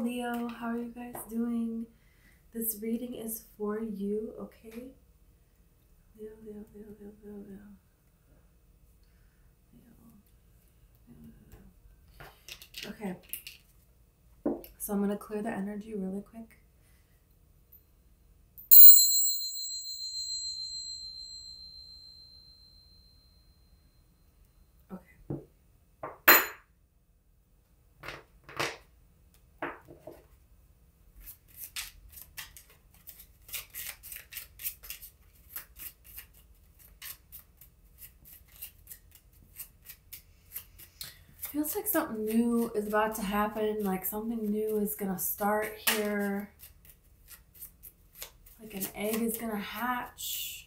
Leo. How are you guys doing? This reading is for you, okay? Leo, Leo, Leo, Leo, Leo, Leo. Okay. So I'm going to clear the energy really quick. Feels like something new is about to happen, like something new is gonna start here. Like an egg is gonna hatch.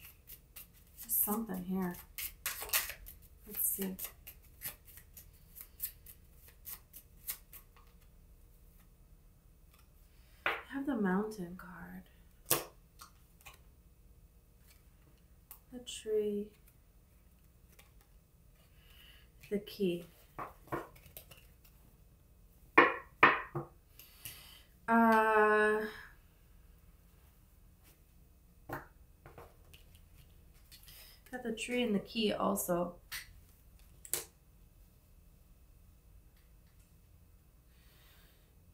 Just something here. Let's see. I have the Mountain card. The Tree. The Key. Got the Tree and the Key also.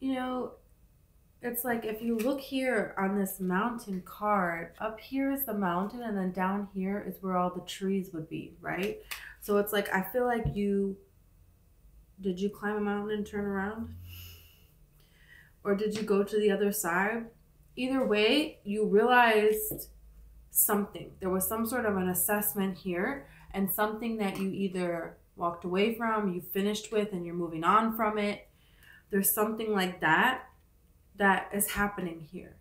You know, it's like if you look here on this Mountain card, up here is the mountain and then down here is where all the trees would be, right? So it's like, I feel like did you climb a mountain and turn around? Or did you go to the other side? Either way, you realized something. There was some sort of an assessment here and something that you either walked away from, you finished with, and you're moving on from it. There's something like that that is happening here.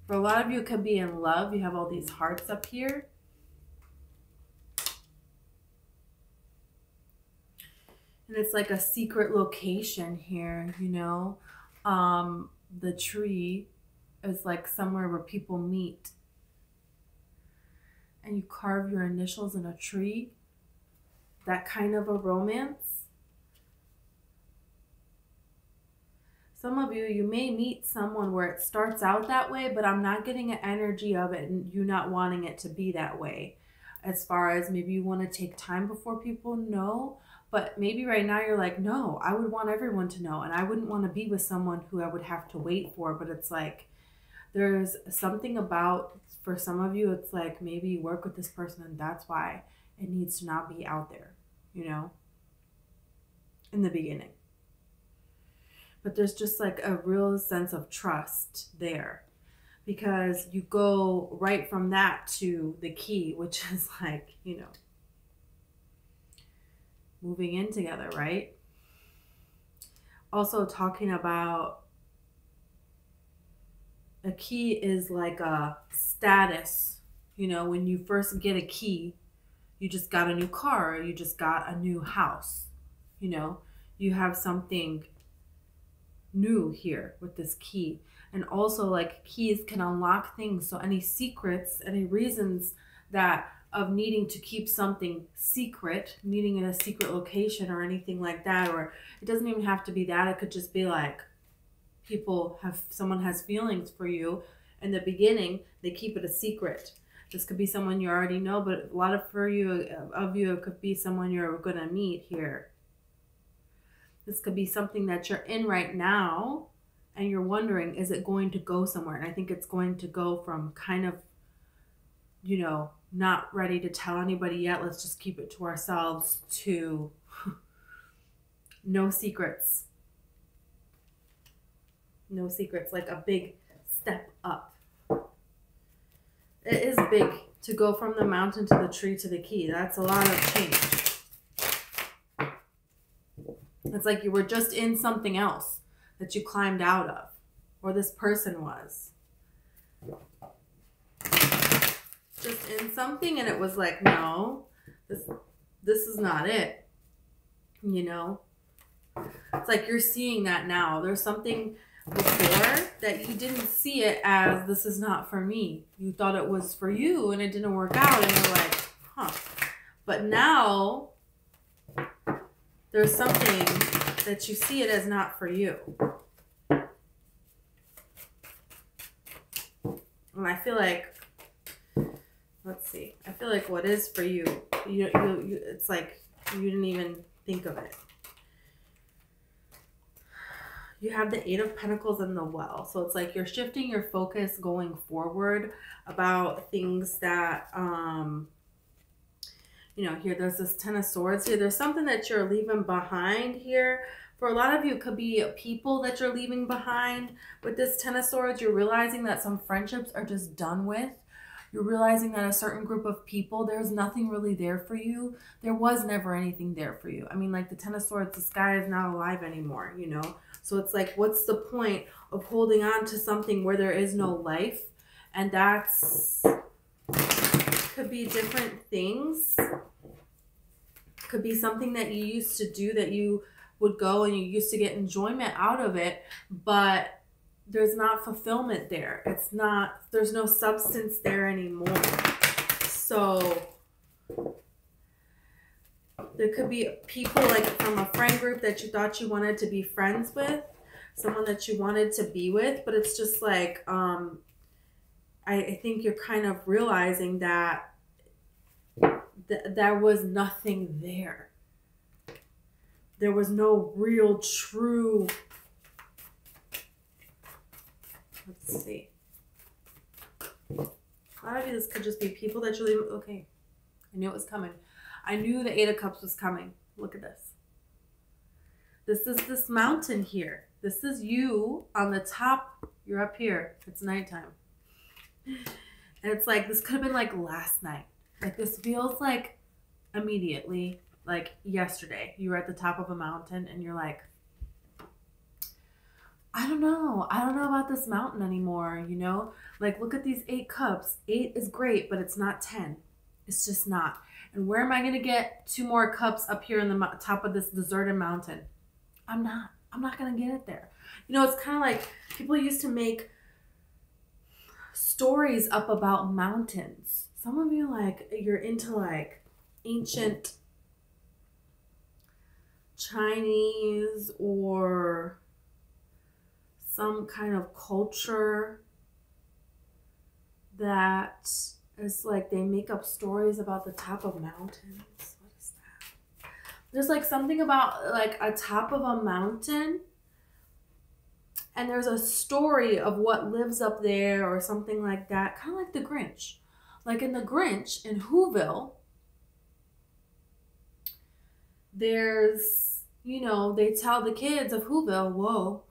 For a lot of you, it could be in love. You have all these hearts up here. And it's like a secret location here, you know. The tree is like somewhere where people meet. And you carve your initials in a tree. That kind of a romance. Some of you may meet someone where it starts out that way, but I'm not getting an energy of it and you not wanting it to be that way. As far as maybe you want to take time before people know. But maybe right now you're like, no, I would want everyone to know. And I wouldn't want to be with someone who I would have to wait for. But it's like, there's something about, for some of you, it's like maybe you work with this person and that's why it needs to not be out there, you know, in the beginning. But there's just like a real sense of trust there. Because you go right from that to the Key, which is like, you know, moving in together, right? Also talking about a key is like a status. You know, when you first get a key, you just got a new car, or you just got a new house. You know, you have something new here with this key. And also like keys can unlock things. So any secrets, any reasons that of needing to keep something secret, meeting in a secret location or anything like that, or it doesn't even have to be that. It could just be like someone has feelings for you in the beginning, they keep it a secret. This could be someone you already know, but a lot of you, it could be someone you're going to meet here. This could be something that you're in right now and you're wondering, is it going to go somewhere? And I think it's going to go from kind of, you know, not ready to tell anybody yet, let's just keep it to ourselves, to no secrets. No secrets, like a big step up. It is big to go from the mountain to the tree to the key. That's a lot of change. It's like you were just in something else that you climbed out of, or this person was. Just in something and it was like, no, this is not it, you know. It's like you're seeing that now. There's something before that you didn't see it as, this is not for me. You thought it was for you and it didn't work out and you're like, huh. But now there's something that you see it as not for you. And I feel like, let's see, I feel like what is for you, it's like you didn't even think of it. You have the Eight of Pentacles and the Well. So it's like you're shifting your focus going forward about things that, you know, here there's this Ten of Swords here. There's something that you're leaving behind here. For a lot of you, it could be people that you're leaving behind. With this Ten of Swords, you're realizing that some friendships are just done with. You're realizing that a certain group of people, there's nothing really there for you. There was never anything there for you. I mean, like the Ten of Swords, this guy is not alive anymore, you know? So it's like, what's the point of holding on to something where there is no life? And that's, could be different things. Could be something that you used to do, that you would go and you used to get enjoyment out of it, but there's not fulfillment there. It's not, there's no substance there anymore. So there could be people like from a friend group that you thought you wanted to be friends with, someone that you wanted to be with, but it's just like, I think you're kind of realizing that there was nothing there. There was no real true, let's see. A lot of you, this could just be people that you're leaving. Okay, I knew it was coming. I knew the Eight of Cups was coming. Look at this. This is this mountain here. This is you on the top. You're up here. It's nighttime. And it's like, this could have been like last night. Like this feels like immediately, like yesterday. You were at the top of a mountain and you're like, I don't know about this mountain anymore, you know? Like, look at these 8 cups. 8 is great, but it's not 10. It's just not. And where am I going to get 2 more cups up here in the top of this deserted mountain? I'm not going to get it there. You know, it's kind of like people used to make stories up about mountains. Some of you, like, you're into like ancient Chinese or some kind of culture that is like, they make up stories about the top of mountains. What is that? There's like something about like a top of a mountain and there's a story of what lives up there or something like that. Kind of like the Grinch. Like in the Grinch in Whoville, there's, you know, they tell the kids of Whoville, whoa,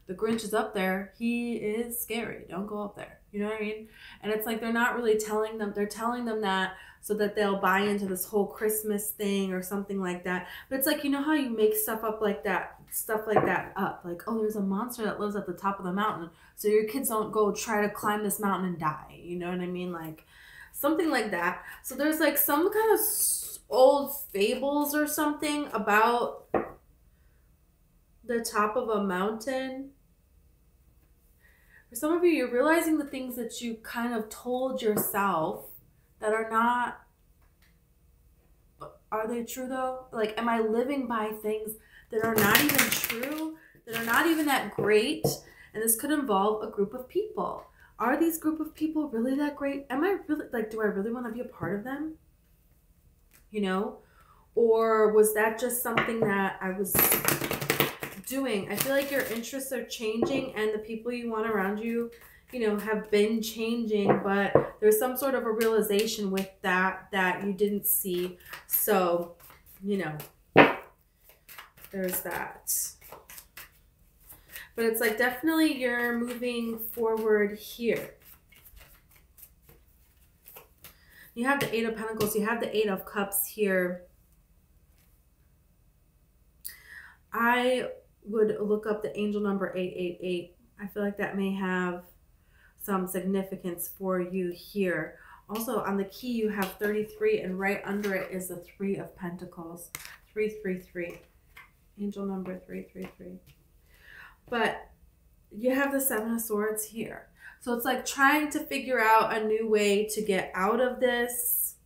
the Grinch is up there. He is scary. Don't go up there. You know what I mean? And it's like, they're not really telling them. They're telling them that so that they'll buy into this whole Christmas thing or something like that. But it's like, you know how you make stuff up like that, up. Like, oh, there's a monster that lives at the top of the mountain. So your kids don't go try to climb this mountain and die. You know what I mean? Like something like that. So there's like some kind of old fables or something about the top of a mountain. For some of you, you're realizing the things that you kind of told yourself that are not, are they true though? Like, am I living by things that are not even true, that are not even that great? And this could involve a group of people. Are these group of people really that great? Am I really, like, do I really want to be a part of them? You know? Or was that just something that I was doing? I feel like your interests are changing and the people you want around you, you know, have been changing, but there's some sort of a realization with that you didn't see. So, you know, there's that. But it's like, definitely you're moving forward here. You have the Eight of Pentacles. You have the Eight of Cups here. I would look up the angel number 888. I feel like that may have some significance for you here. Also on the key you have 33 and right under it is the 3 of Pentacles. 333. Angel number 333. But you have the 7 of Swords here. So it's like trying to figure out a new way to get out of this.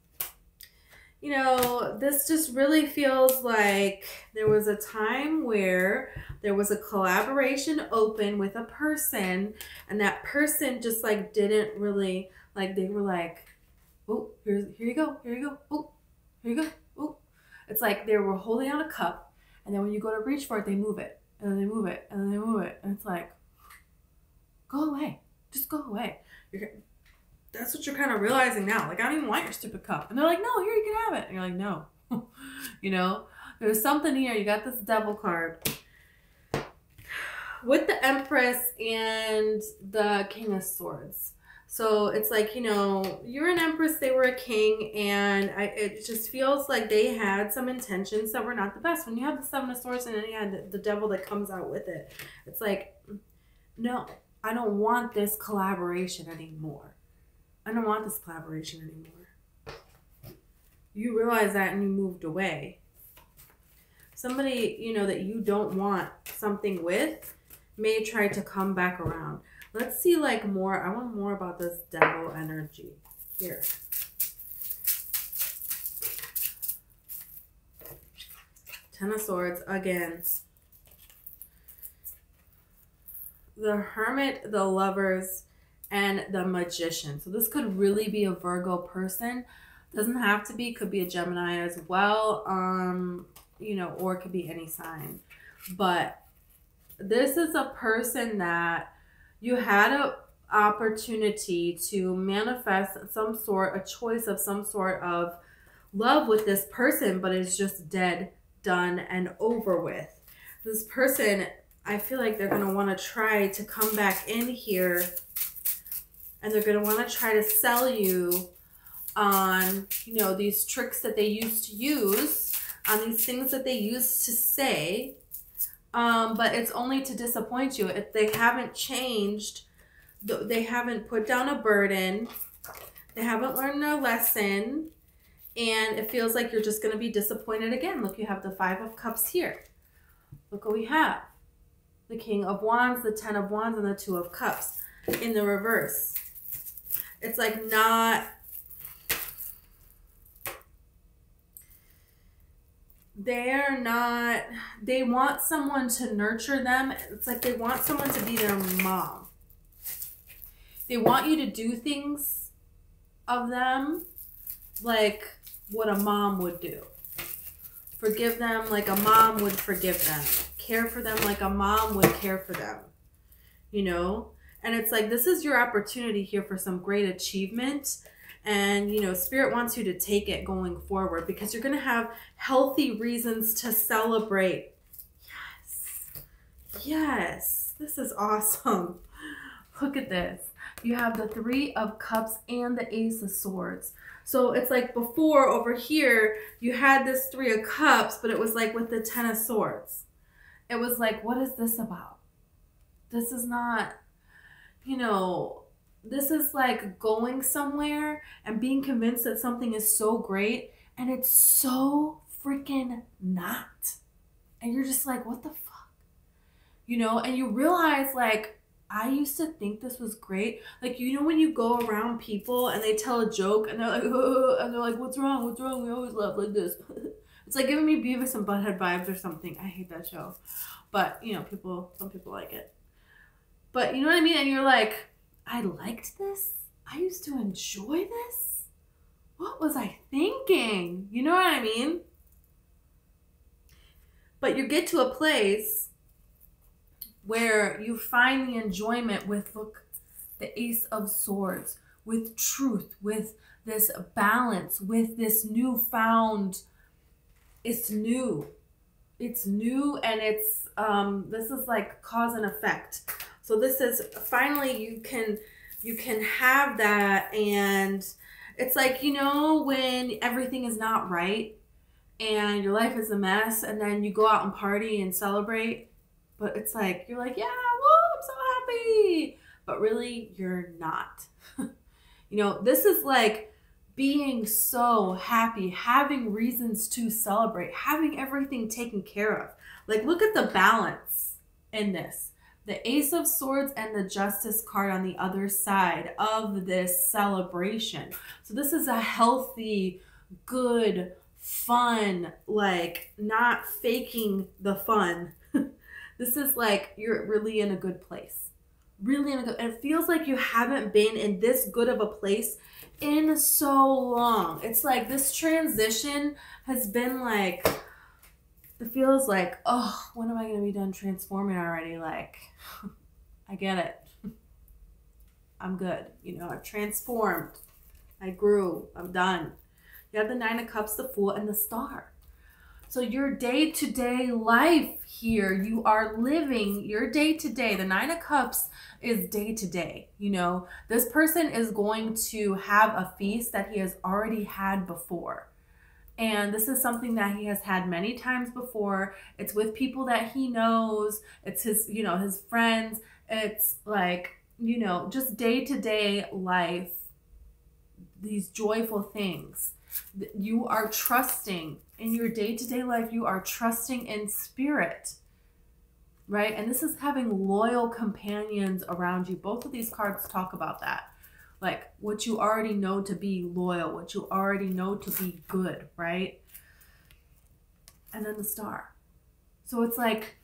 You know, this just really feels like there was a time where there was a collaboration open with a person, and that person just like didn't really like, they were like, oh, here you go, here you go, oh, here you go, oh. It's like they were holding on a cup, and then when you go to reach for it, they move it, and then they move it, and then they move it, and it's like, go away, just go away. That's what you're kind of realizing now. Like, I don't even want your stupid cup. And they're like, no, here, you can have it. And you're like, no. You know, there's something here. You got this devil card. With the Empress and the King of Swords. So it's like, you know, you're an Empress, they were a king, and it just feels like they had some intentions that were not the best. When you have the Seven of Swords and then you had the devil that comes out with it, it's like, no, I don't want this collaboration anymore. I don't want this collaboration anymore. You realize that and you moved away. Somebody, you know, that you don't want something with may try to come back around. Let's see like more. I want more about this devil energy here. Ten of Swords again. The Hermit, the Lovers, and the Magician. So this could really be a Virgo person. Doesn't have to be. Could be a Gemini as well. You know, or it could be any sign. But this is a person that you had an opportunity to manifest some sort, a choice of some sort of love with this person, but it's just dead, done, and over with. This person, I feel like they're going to want to try to come back in here, and they're going to want to try to sell you on, you know, these tricks that they used to use, on these things that they used to say. But it's only to disappoint you. If they haven't changed, they haven't put down a burden, they haven't learned their lesson, and it feels like you're just going to be disappointed again. Look, you have the Five of Cups here. Look what we have. The King of Wands, the Ten of Wands, and the Two of Cups in the reverse. It's like not... They're not... They want someone to nurture them. It's like they want someone to be their mom. They want you to do things of them like what a mom would do. Forgive them like a mom would forgive them. Care for them like a mom would care for them. You know? And it's like, this is your opportunity here for some great achievement. And, you know, Spirit wants you to take it going forward because you're going to have healthy reasons to celebrate. Yes. Yes. This is awesome. Look at this. You have the Three of Cups and the Ace of Swords. So it's like before over here, you had this Three of Cups, but it was like with the Ten of Swords. It was like, what is this about? This is not, you know, this is like going somewhere and being convinced that something is so great and it's so freaking not. And you're just like, what the fuck? You know, and you realize like, I used to think this was great. Like, you know, when you go around people and they tell a joke and they're like, oh, and they're like, what's wrong? What's wrong? We always laugh like this. It's like giving me Beavis and Butthead vibes or something. I hate that show. But, you know, some people like it. But you know what I mean? And you're like, I liked this? I used to enjoy this? What was I thinking? You know what I mean? But you get to a place where you find the enjoyment with, look, the Ace of Swords, with truth, with this balance, with this newfound, it's new. It's new and it's, this is like cause and effect. So this is finally you can have that, and it's like, you know, when everything is not right and your life is a mess and then you go out and party and celebrate. But it's like, you're like, yeah, woo, I'm so happy. But really, you're not. You know, this is like being so happy, having reasons to celebrate, having everything taken care of. Like, look at the balance in this. The Ace of Swords and the Justice card on the other side of this celebration. So this is a healthy, good, fun, like not faking the fun. This is like you're really in a good place. Really in a good, it feels like you haven't been in this good of a place in so long. It's like this transition has been like, it feels like, oh, when am I going to be done transforming already? Like, I get it. I'm good. You know, I've transformed. I grew. I'm done. You have the Nine of Cups, the Fool, and the Star. So your day-to-day life here, you are living your day-to-day. The Nine of Cups is day-to-day. You know, this person is going to have a feast that he has already had before. And this is something that he has had many times before. It's with people that he knows. It's his, you know, his friends. It's like, you know, just day-to-day life, these joyful things. You are trusting in your day-to-day life. You are trusting in spirit, right? And this is having loyal companions around you. Both of these cards talk about that. Like what you already know to be loyal, what you already know to be good, right? And then the Star. So it's like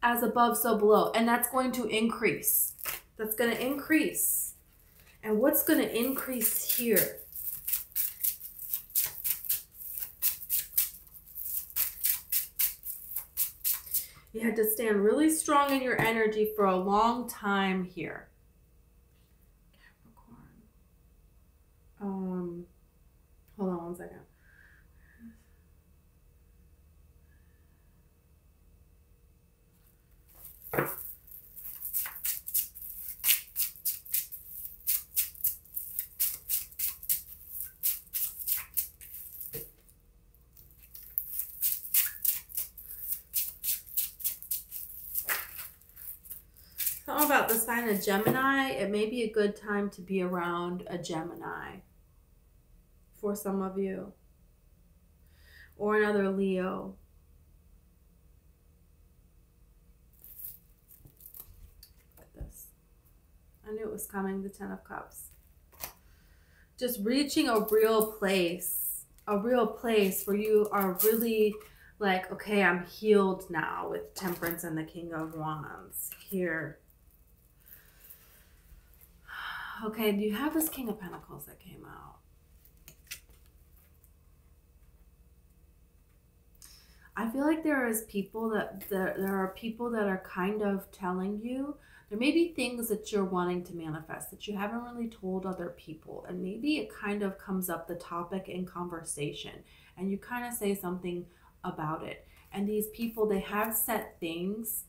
as above, so below. And that's going to increase. That's going to increase. And what's going to increase here? You had to stand really strong in your energy for a long time here. Capricorn. Hold on one second. Something about the sign of Gemini. It may be a good time to be around a Gemini for some of you. Or another Leo. Look at this. I knew it was coming, the Ten of Cups. Just reaching a real place where you are really like, okay, I'm healed now with Temperance and the King of Wands here. Okay, do you have this King of Pentacles that came out? I feel like there is people there are people that are kind of telling you, there may be things that you're wanting to manifest that you haven't really told other people. And maybe it kind of comes up the topic in conversation and you kind of say something about it. And these people, they have set things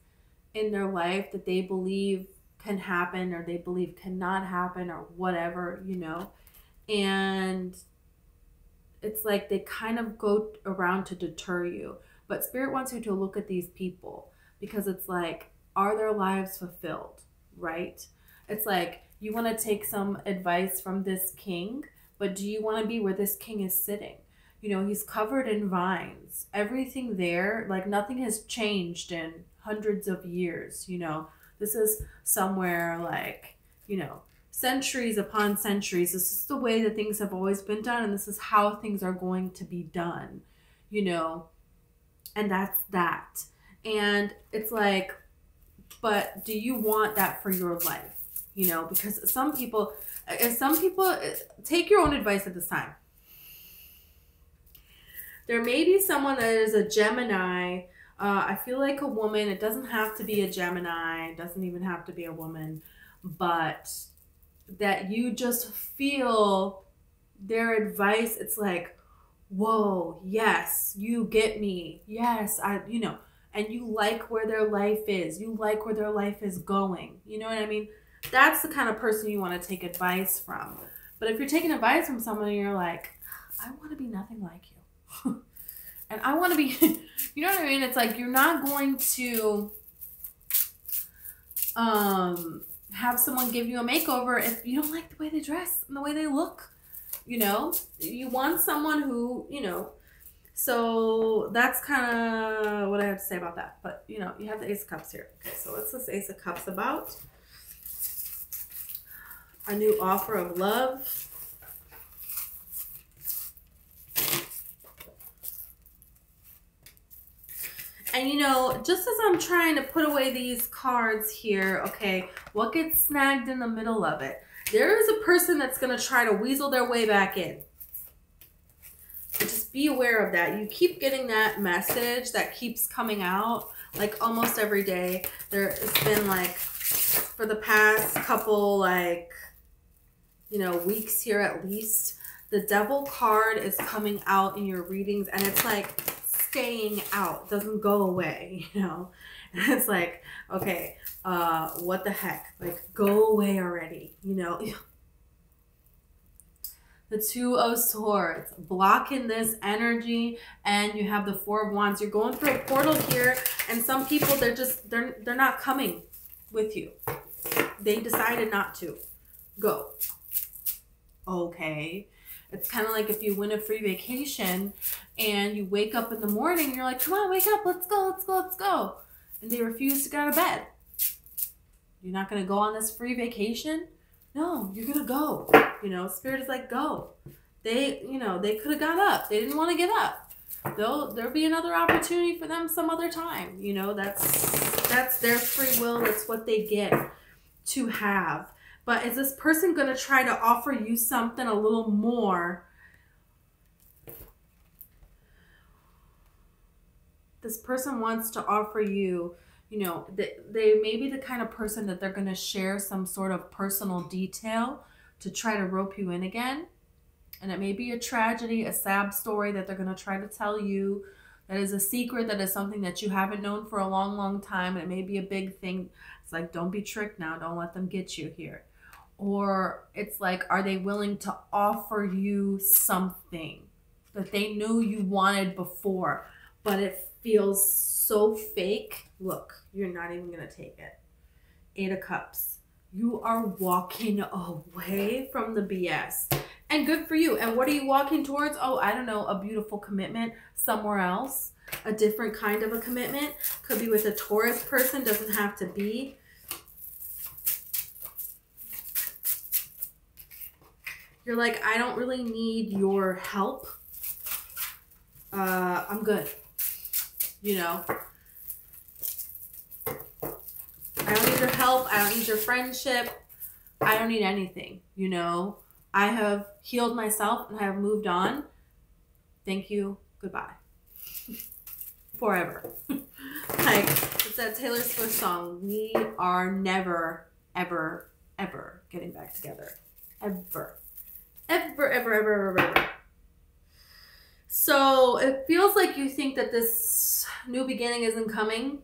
in their life that they believe can happen or they believe cannot happen or whatever, you know. And it's like they kind of go around to deter you. But Spirit wants you to look at these people because it's like, are their lives fulfilled, right? It's like you want to take some advice from this king, but do you want to be where this king is sitting? You know, he's covered in vines. Everything there, like nothing has changed in hundreds of years, you know. This is somewhere like, you know, centuries upon centuries. This is the way that things have always been done, and this is how things are going to be done, you know. And that's that. And it's like, but do you want that for your life? You know, because some people, take your own advice at this time. There may be someone that is a Gemini. I feel like a woman. It doesn't have to be a Gemini. It doesn't even have to be a woman. But that you just feel their advice. It's like, whoa, yes, you get me. Yes, you know, and you like where their life is. You like where their life is going. You know what I mean? That's the kind of person you want to take advice from. But if you're taking advice from someone and you're like, I want to be nothing like you. And I want to be, you know what I mean? It's like, you're not going to have someone give you a makeover if you don't like the way they dress and the way they look. You know, you want someone who, you know, so that's kind of what I have to say about that. But, you know, you have the Ace of Cups here. Okay, so what's this Ace of Cups about? A new offer of love. And you know, just as I'm trying to put away these cards here, okay, what gets snagged in the middle of it? There is a person that's going to try to weasel their way back in. So just be aware of that. You keep getting that message that keeps coming out like almost every day. It's been like for the past couple like, you know, weeks here at least, the Devil card is coming out in your readings, and it's like staying out, doesn't go away, you know. And it's like, okay, what the heck? Like, go away already, you know. The Two of Swords, blocking this energy, and you have the Four of Wands. You're going through a portal here, and some people, they're not coming with you. They decided not to go. Okay. It's kind of like if you win a free vacation and you wake up in the morning, you're like, come on, wake up, let's go, let's go, let's go. And they refuse to get out of bed. You're not going to go on this free vacation? No, you're going to go. You know, Spirit is like, go. They, you know, they could have got up. They didn't want to get up. There'll be another opportunity for them some other time. You know, that's their free will. That's what they get to have. But is this person going to try to offer you something a little more? This person wants to offer you, you know, they may be the kind of person that they're going to share some sort of personal detail to try to rope you in again. And it may be a tragedy, a sad story that they're going to try to tell you. That is a secret, that is something that you haven't known for a long, long time. And it may be a big thing. It's like, don't be tricked now. Don't let them get you here. Or it's like, are they willing to offer you something that they knew you wanted before, but it feels so fake? Look, you're not even going to take it. 8 of Cups. You are walking away from the BS. And good for you. And what are you walking towards? Oh, I don't know, a beautiful commitment somewhere else. A different kind of a commitment. Could be with a Taurus person, doesn't have to be. You're like, I don't really need your help. I'm good. You know? I don't need your help. I don't need your friendship. I don't need anything. You know? I have healed myself and I have moved on. Thank you. Goodbye. Forever. Like, it's that Taylor Swift song. We are never, ever, ever getting back together. Ever. Ever, ever, ever, ever, ever. So it feels like you think that this new beginning isn't coming.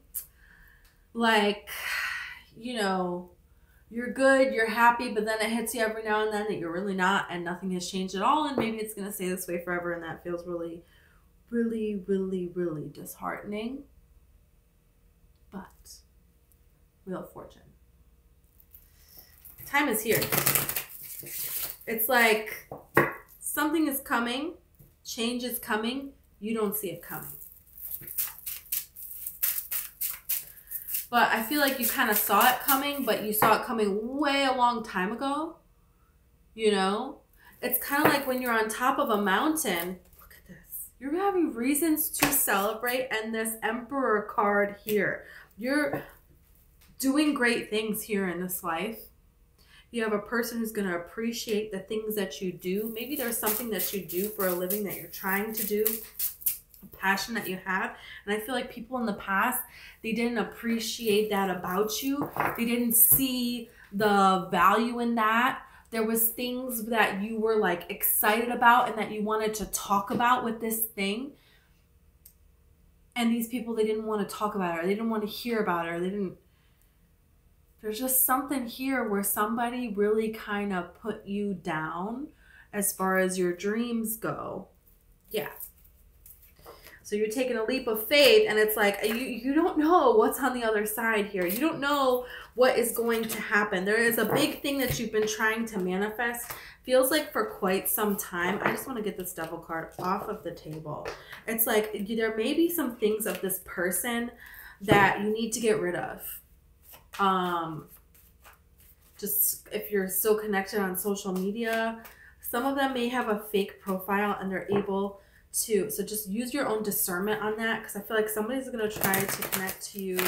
Like, you know, you're good, you're happy, but then it hits you every now and then that you're really not, and nothing has changed at all, and maybe it's going to stay this way forever, and that feels really, really, really, really disheartening. But Wheel of Fortune. Time is here. It's like something is coming, change is coming, you don't see it coming. But I feel like you kind of saw it coming, but you saw it coming way a long time ago. You know? It's kind of like when you're on top of a mountain. Look at this. You're having reasons to celebrate, and this Emperor card here. You're doing great things here in this life. You have a person who's going to appreciate the things that you do. Maybe there's something that you do for a living that you're trying to do. A passion that you have. And I feel like people in the past, they didn't appreciate that about you. They didn't see the value in that. There was things that you were like excited about and that you wanted to talk about with this thing. And these people, they didn't want to talk about it, or they didn't want to hear about it, or they didn't. There's just something here where somebody really kind of put you down as far as your dreams go. Yeah. So you're taking a leap of faith, and it's like you don't know what's on the other side here. You don't know what is going to happen. There is a big thing that you've been trying to manifest. Feels like for quite some time. I just want to get this Devil card off of the table. It's like there may be some things of this person that you need to get rid of. Just if you're still connected on social media, some of them may have a fake profile and they're able So just use your own discernment on that, because I feel like somebody's going to try to connect to you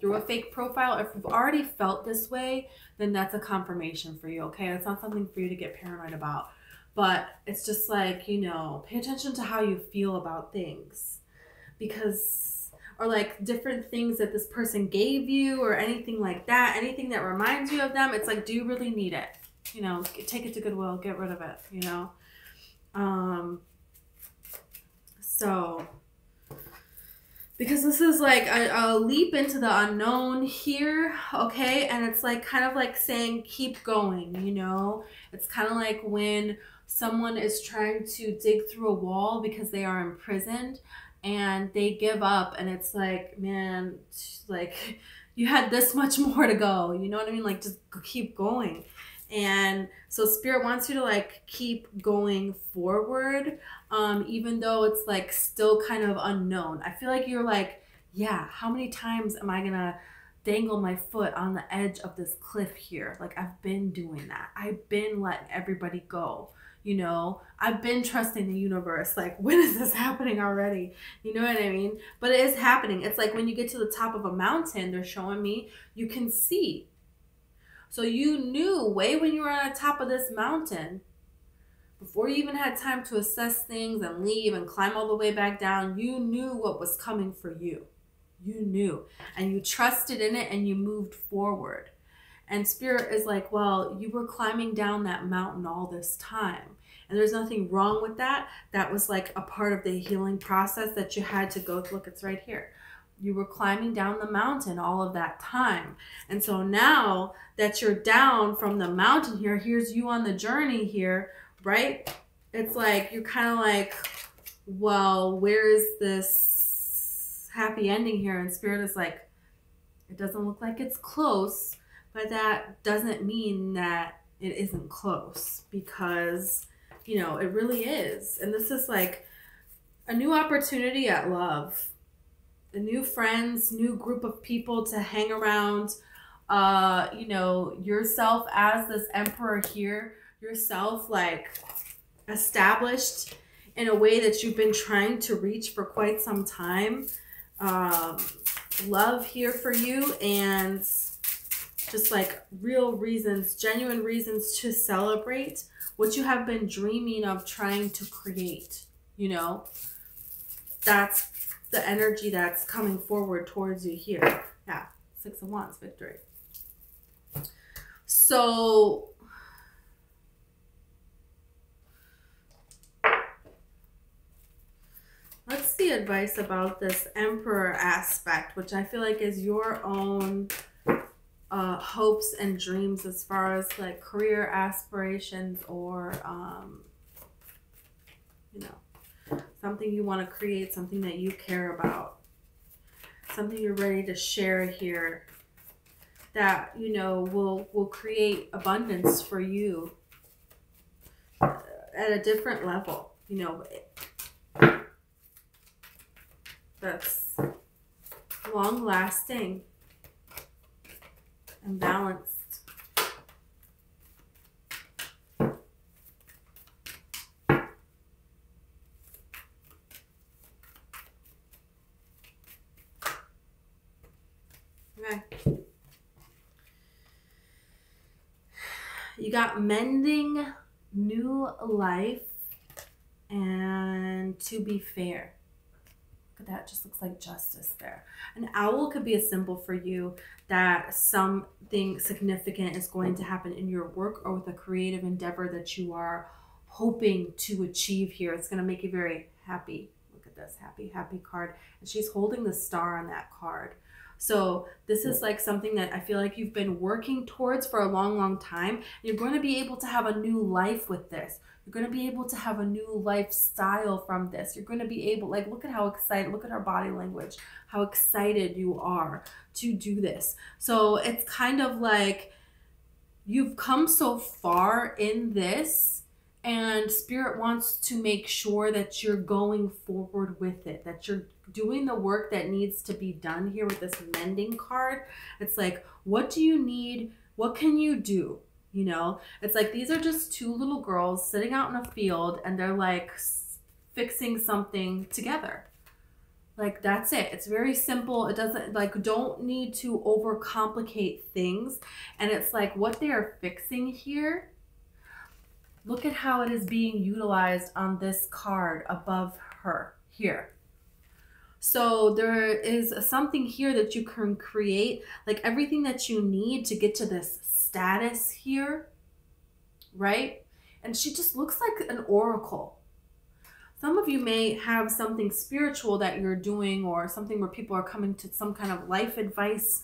through a fake profile. If you've already felt this way, then that's a confirmation for you, okay? It's not something for you to get paranoid about. But it's just like, you know, pay attention to how you feel about things. Because, or like different things that this person gave you or anything like that, anything that reminds you of them, it's like, do you really need it? You know, take it to Goodwill, get rid of it, you know? So, because this is like a leap into the unknown here, okay? And it's like kind of like saying, keep going, you know? It's kind of like when someone is trying to dig through a wall because they are imprisoned and they give up, and it's like, man, like you had this much more to go, you know what I mean? Like just keep going. And so Spirit wants you to like keep going forward, even though it's like still kind of unknown. I feel like you're like, yeah, how many times am I gonna dangle my foot on the edge of this cliff here? Like I've been doing that. I've been letting everybody go. You know, I've been trusting the universe. Like, when is this happening already? You know what I mean? But it is happening. It's like when you get to the top of a mountain, they're showing me, you can see. So you knew way when you were on the top of this mountain, before you even had time to assess things and leave and climb all the way back down, you knew what was coming for you. You knew. And you trusted in it and you moved forward. And Spirit is like, well, you were climbing down that mountain all this time. And there's nothing wrong with that. That was like a part of the healing process that you had to go through. Look, it's right here. You were climbing down the mountain all of that time. And so now that you're down from the mountain here, here's you on the journey here, right? It's like, you're kind of like, well, where is this happy ending here? And Spirit is like, it doesn't look like it's close. But that doesn't mean that it isn't close, because, you know, it really is. And this is like a new opportunity at love, a new friends, new group of people to hang around, you know, yourself as this emperor here, yourself like established in a way that you've been trying to reach for quite some time. Love here for you, and just like real reasons, genuine reasons to celebrate what you have been dreaming of trying to create, you know? That's the energy that's coming forward towards you here. Yeah, 6 of Wands, victory. So, let's see advice about this Emperor aspect, which I feel like is your own hopes and dreams as far as like career aspirations, or you know, something you want to create, something that you care about, something you're ready to share here that, you know, will create abundance for you at a different level, you know, that's long lasting and balanced. Okay. You got mending, new life, and to be fair. Look at that, just looks like justice there. An owl could be a symbol for you that something significant is going to happen in your work or with a creative endeavor that you are hoping to achieve here. It's going to make you very happy. Look at this, happy, happy card. And she's holding the star on that card. So this is like something that I feel like you've been working towards for a long, long time. You're going to be able to have a new life with this. You're going to be able to have a new lifestyle from this. You're going to be able, like, look at how excited, look at her body language, how excited you are to do this. So it's kind of like you've come so far in this, and Spirit wants to make sure that you're going forward with it, that you're doing the work that needs to be done here with this mending card. It's like, what do you need? What can you do? You know, it's like these are just two little girls sitting out in a field, and they're like fixing something together. Like, that's it. It's very simple. It doesn't, like, don't need to overcomplicate things. And it's like what they are fixing here. Look at how it is being utilized on this card above her here. So there is something here that you can create, like everything that you need to get to this status here, right? And she just looks like an oracle. Some of you may have something spiritual that you're doing, or something where people are coming to some kind of life advice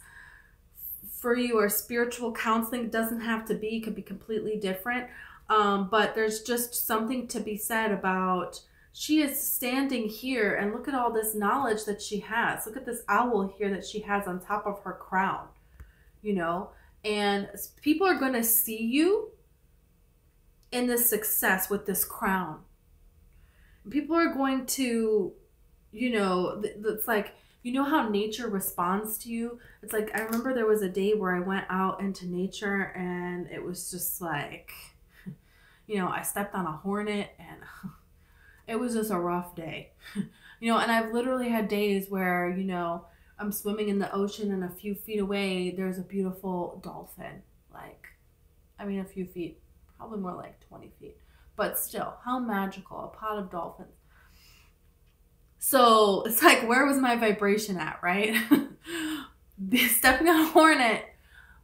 for you, or spiritual counseling. It doesn't have to be, it could be completely different. But there's just something to be said about, she is standing here and look at all this knowledge that she has. Look at this owl here that she has on top of her crown, you know, and people are going to see you in this success with this crown. People are going to, you know, it's like, you know how nature responds to you? It's like, I remember there was a day where I went out into nature and it was just like, you know, I stepped on a hornet and it was just a rough day. You know, and I've literally had days where, you know, I'm swimming in the ocean and a few feet away, there's a beautiful dolphin. Like, I mean, a few feet, probably more like 20 feet. But still, how magical, a pod of dolphins. So it's like, where was my vibration at, right? Stepping on a hornet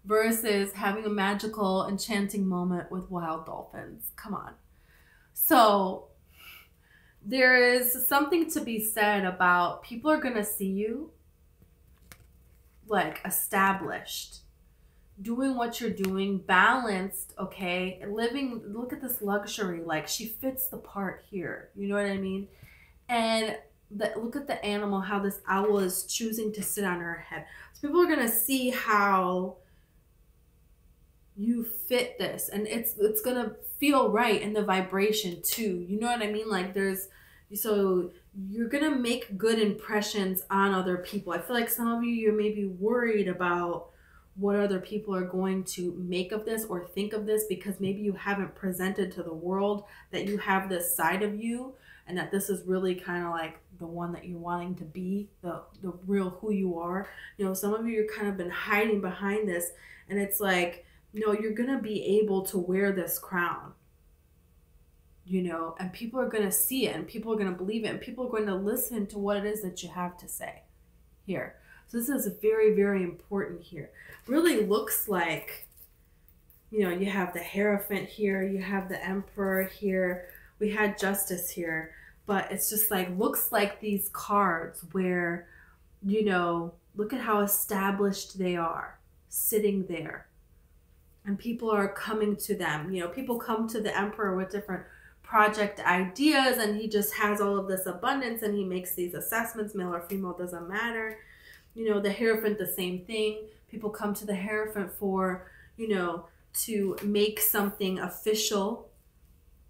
versus having a magical, enchanting moment with wild dolphins. Come on. So there is something to be said about, people are going to see you like established, doing what you're doing, balanced, okay, living, look at this luxury, like she fits the part here, you know what I mean? And look at the animal, how this owl is choosing to sit on her head. So people are going to see how you fit this, and it's going to feel right in the vibration too, you know what I mean? Like so you're going to make good impressions on other people. I feel like some of you may be worried about what other people are going to make of this or think of this, because maybe you haven't presented to the world that you have this side of you, and that this is really kind of like the one that you're wanting to be, the real who you are. You know, some of you are kind of been hiding behind this, and it's like, no, you're going to be able to wear this crown, you know, and people are going to see it, and people are going to believe it, and people are going to listen to what it is that you have to say here. So this is very, very important here. Really looks like, you know, you have the Hierophant here, you have the Emperor here, we had Justice here, but it's just like, looks like these cards where, you know, look at how established they are, sitting there. And people are coming to them. You know, people come to the Emperor with different project ideas, and he just has all of this abundance, and he makes these assessments, male or female, doesn't matter. You know, the Hierophant, the same thing. People come to the Hierophant for, you know, to make something official,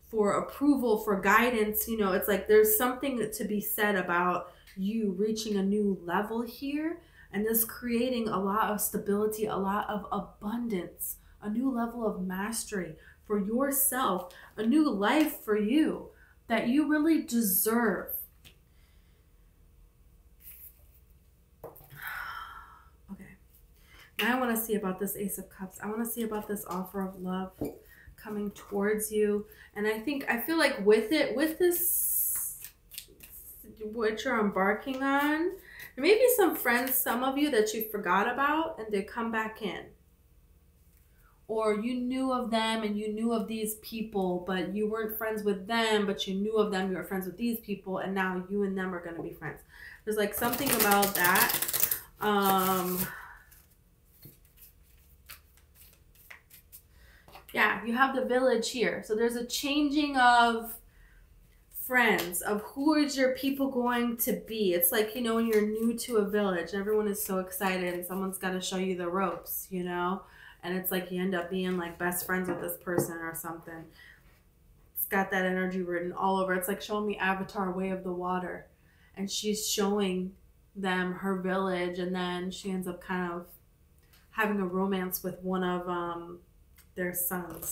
for approval, for guidance. You know, it's like there's something to be said about you reaching a new level here, and this creating a lot of stability, a lot of abundance, a new level of mastery for yourself, a new life for you that you really deserve. Now I want to see about this Ace of Cups. I want to see about this offer of love coming towards you. And I feel like with this, what you're embarking on, there may be some friends, some of you, that you forgot about, and they come back in. Or you knew of them and you knew of these people, but you weren't friends with them, but you knew of them, you were friends with these people, and now you and them are going to be friends. There's like something about that. Yeah, you have the Village here. So there's a changing of friends, of who is your people going to be. It's like, you know, when you're new to a village, everyone is so excited and someone's got to show you the ropes, you know? And it's like you end up being like best friends with this person or something. It's got that energy written all over. It's like showing me Avatar, Way of the Water. And she's showing them her village, and then she ends up kind of having a romance with one of their sons.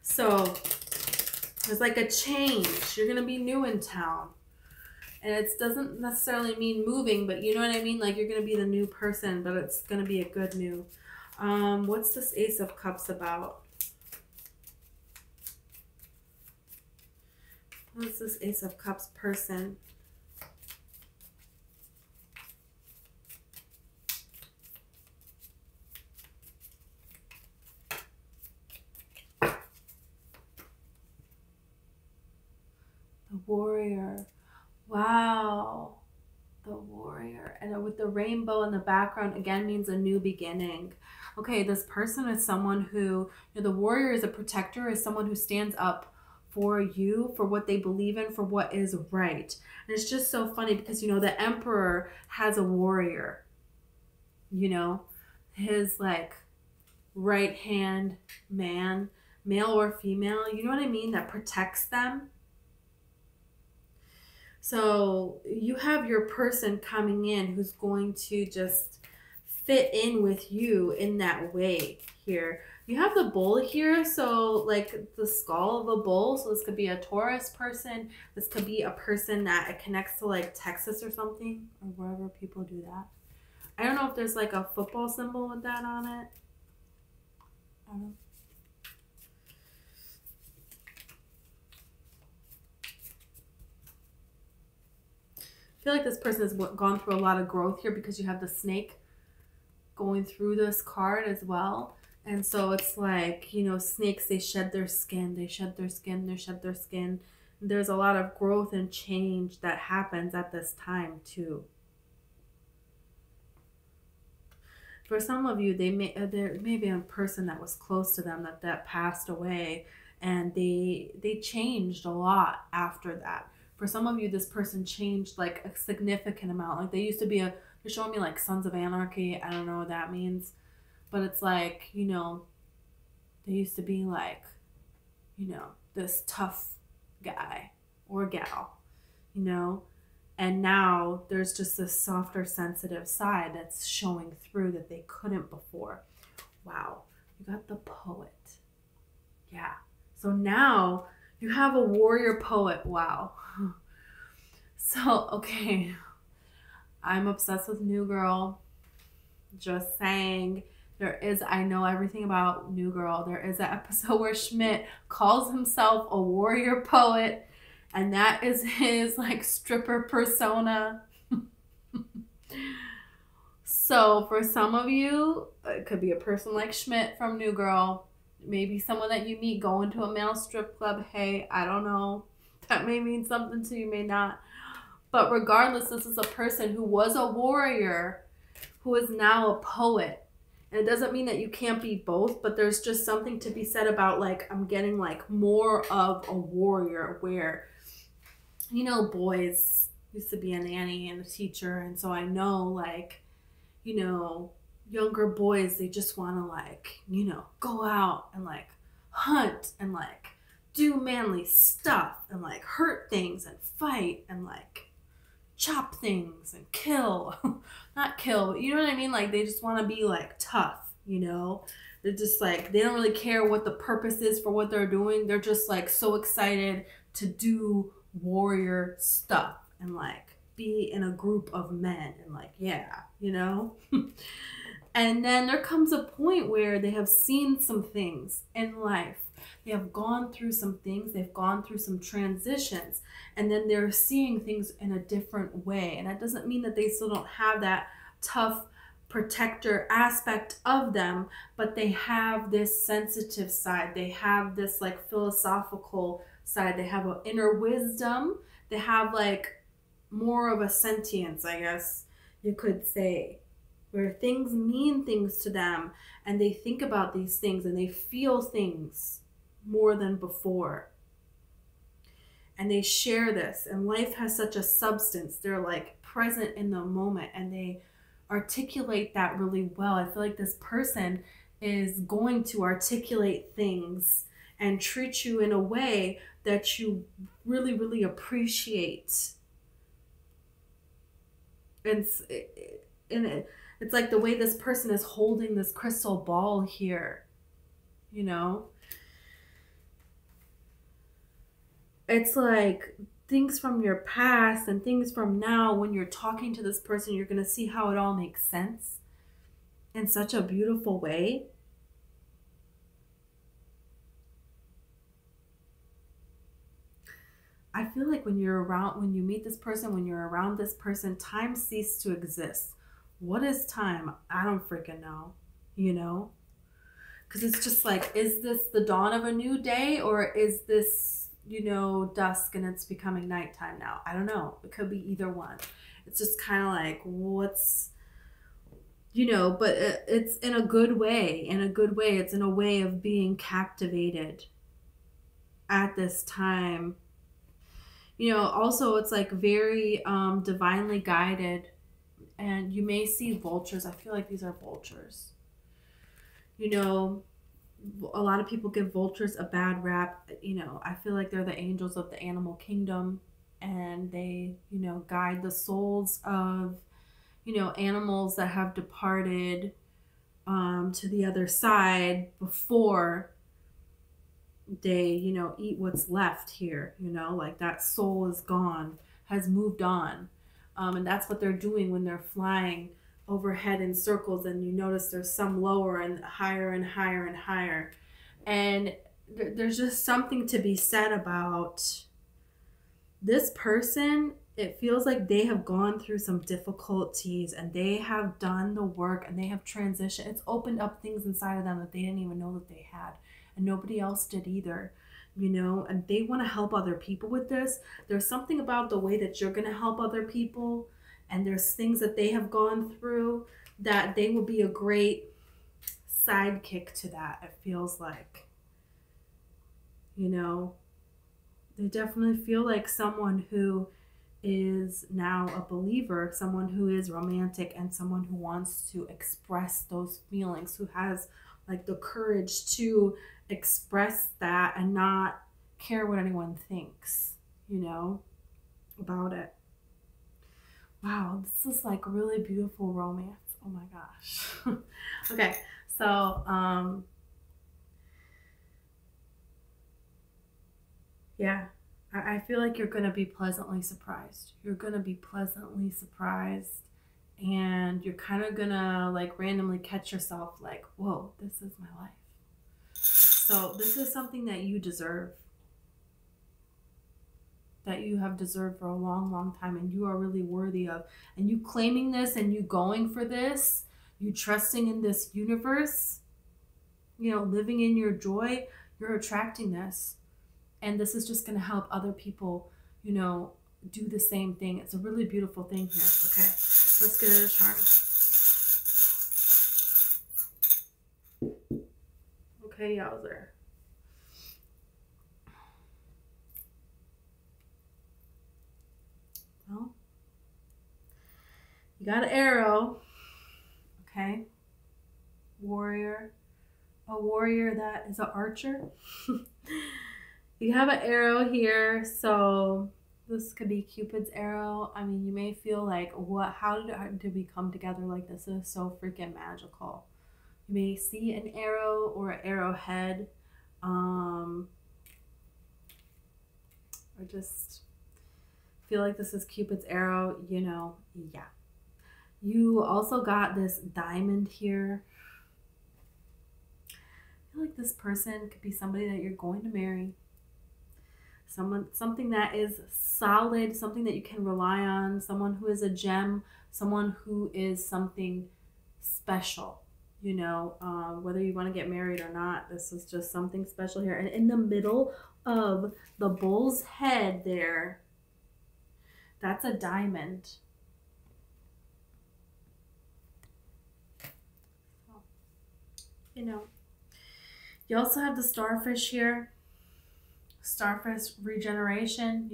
So There's like a change. You're going to be new in town. And it doesn't necessarily mean moving, but you know what I mean? Like you're going to be the new person, but it's going to be a good new. What's this Ace of Cups about? What's this Ace of Cups person? The Warrior. Wow. The Warrior. And with the rainbow in the background, again, means a new beginning. Okay, this person is someone who, you know, the Warrior is a protector, is someone who stands up for you, for what they believe in, for what is right. And it's just so funny because, you know, the Emperor has a warrior, you know, his like right hand man, male or female, you know what I mean, that protects them. So you have your person coming in who's going to just fit in with you in that way here. You have the bull here, so like the skull of a bull. So this could be a Taurus person. This could be a person that it connects to like Texas or something, or wherever people do that. I don't know if there's like a football symbol with that on it. I don't know. I feel like this person has gone through a lot of growth here because you have the snake going through this card as well. And so it's like, you know, snakes, they shed their skin, they shed their skin, they shed their skin. There's a lot of growth and change that happens at this time too. For some of you, there may be a person that was close to them that passed away, and they changed a lot after that. For some of you, this person changed like a significant amount. Like they used to be they're showing me like Sons of Anarchy. I don't know what that means. But it's like, you know, they used to be like, you know, this tough guy or gal, you know. And now there's just this softer, sensitive side that's showing through that they couldn't before. Wow. You got the poet. Yeah. So now you have a warrior poet. Wow. So, okay. I'm obsessed with New Girl. Just saying. I know everything about New Girl. There is an episode where Schmidt calls himself a warrior poet, and that is his like stripper persona. So for some of you, it could be a person like Schmidt from New Girl, maybe someone that you meet going to a male strip club. Hey, I don't know. That may mean something to you, may not. But regardless, this is a person who was a warrior, who is now a poet. And it doesn't mean that you can't be both, but there's just something to be said about like, I'm getting like more of a warrior where, you know, boys used to be a nanny and a teacher. And so I know like, you know, younger boys, they just want to like, you know, go out and like hunt and like do manly stuff and like hurt things and fight and like chop things and kill. Not kill, but you know what I mean? Like they just want to be like tough, you know? They're just like, they don't really care what the purpose is for what they're doing. They're just like so excited to do warrior stuff and like be in a group of men and like, yeah, you know? And then there comes a point where they have seen some things in life. They have gone through some things. They've gone through some transitions. And then they're seeing things in a different way. And that doesn't mean that they still don't have that tough protector aspect of them, but they have this sensitive side. They have this like philosophical side. They have an inner wisdom. They have like more of a sentience, I guess you could say, where things mean things to them and they think about these things and they feel things more than before. And they share this, and life has such a substance. They're like present in the moment and they articulate that really well. I feel like this person is going to articulate things and treat you in a way that you really, really appreciate. And it's like the way this person is holding this crystal ball here, you know? It's like things from your past and things from now. When you're talking to this person, you're going to see how it all makes sense in such a beautiful way. I feel like when you meet this person, when you're around this person, time ceases to exist. What is time? I don't freaking know, you know? Because it's just like, is this the dawn of a new day, or is this, dusk and it's becoming nighttime now? I don't know. It could be either one. It's just kind of like, but it's in a good way. In a good way. It's in a way of being captivated at this time. Also it's like very divinely guided, and you may see vultures. I feel like these are vultures. You know, a lot of people give vultures a bad rap. I feel like they're the angels of the animal kingdom, and they, guide the souls of, animals that have departed to the other side before they, eat what's left here. Like that soul is gone, has moved on. And that's what they're doing when they're flying overhead in circles, and you notice there's some lower and higher and higher and higher. And there's just something to be said about this person. It feels like they have gone through some difficulties, and they have done the work, and they have transitioned. It's opened up things inside of them that they didn't even know that they had, and nobody else did either. And they want to help other people with this. There's something about the way that you're going to help other people, and there's things that they have gone through that they will be a great sidekick to that. It feels like, they definitely feel like someone who is now a believer, someone who is romantic, and someone who wants to express those feelings, who has like the courage to express that and not care what anyone thinks, about it. Wow, this is like really beautiful romance. Oh my gosh. Okay, so yeah, I feel like you're gonna be pleasantly surprised. You're gonna be pleasantly surprised, and you're kind of gonna like randomly catch yourself like, whoa, this is my life. So this is something that you deserve, that you have deserved for a long, long time, and you are really worthy of. And you claiming this, and you going for this, you trusting in this universe, living in your joy, you're attracting this. And this is just going to help other people, do the same thing. It's a really beautiful thing here. Okay, let's get it a chart. Okay, yowzer. Well, you got an arrow. Okay. Warrior. A warrior that is an archer. You have an arrow here, so this could be Cupid's arrow. I mean, you may feel like, how did we come together like this? This is so freaking magical. You may see an arrow or an arrowhead, or just feel like this is Cupid's arrow, yeah. You also got this diamond here. I feel like this person could be somebody that you're going to marry. Something that is solid, something that you can rely on, someone who is a gem, someone who is something special, whether you want to get married or not. This is just something special here. And in the middle of the bull's head there, that's a diamond. So, you also have the starfish here. Starfish regeneration,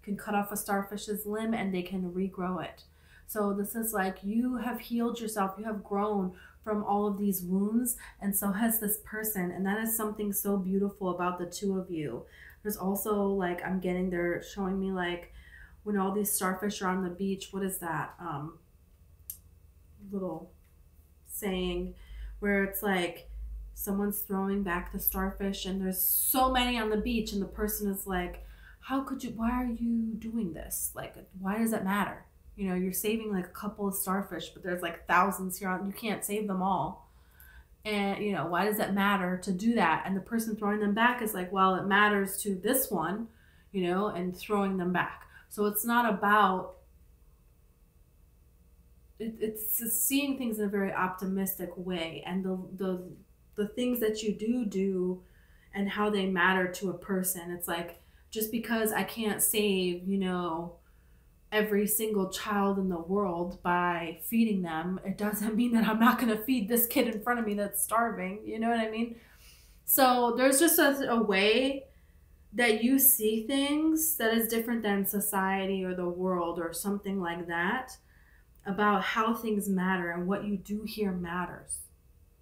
can cut off a starfish's limb and they can regrow it. So this is like, you have healed yourself, you have grown from all of these wounds, and so has this person. And that is something so beautiful about the two of you. There's also like, they're showing me like when all these starfish are on the beach, what is that little saying where it's like someone's throwing back the starfish, and there's so many on the beach, and the person is like how could you, why are you doing this? Like, why does it matter? You know, you're saving like a couple of starfish, but there's like thousands here on, you can't save them all. And, you know, why does it matter to do that? And the person throwing them back is like, well, it matters to this one, you know, and throwing them back. So it's not about, it's seeing things in a very optimistic way. And the things that you do and how they matter to a person. It's like, just because I can't save, you know, every single child in the world by feeding them, it doesn't mean that I'm not going to feed this kid in front of me that's starving. You know what I mean? So there's just a way that you see things that is different than society or the world or something like that, about how things matter and what you do here matters,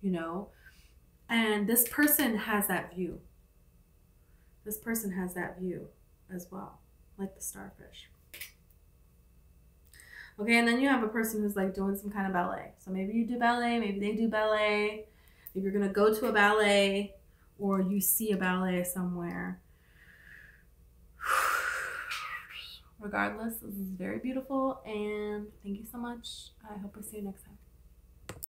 you know? And this person has that view. This person has that view as well, like the starfish. Okay, and then you have a person who's like doing some kind of ballet. So maybe you do ballet, maybe they do ballet. If you're gonna go to a ballet or you see a ballet somewhere. Regardless, this is very beautiful, and thank you so much. I hope I see you next time.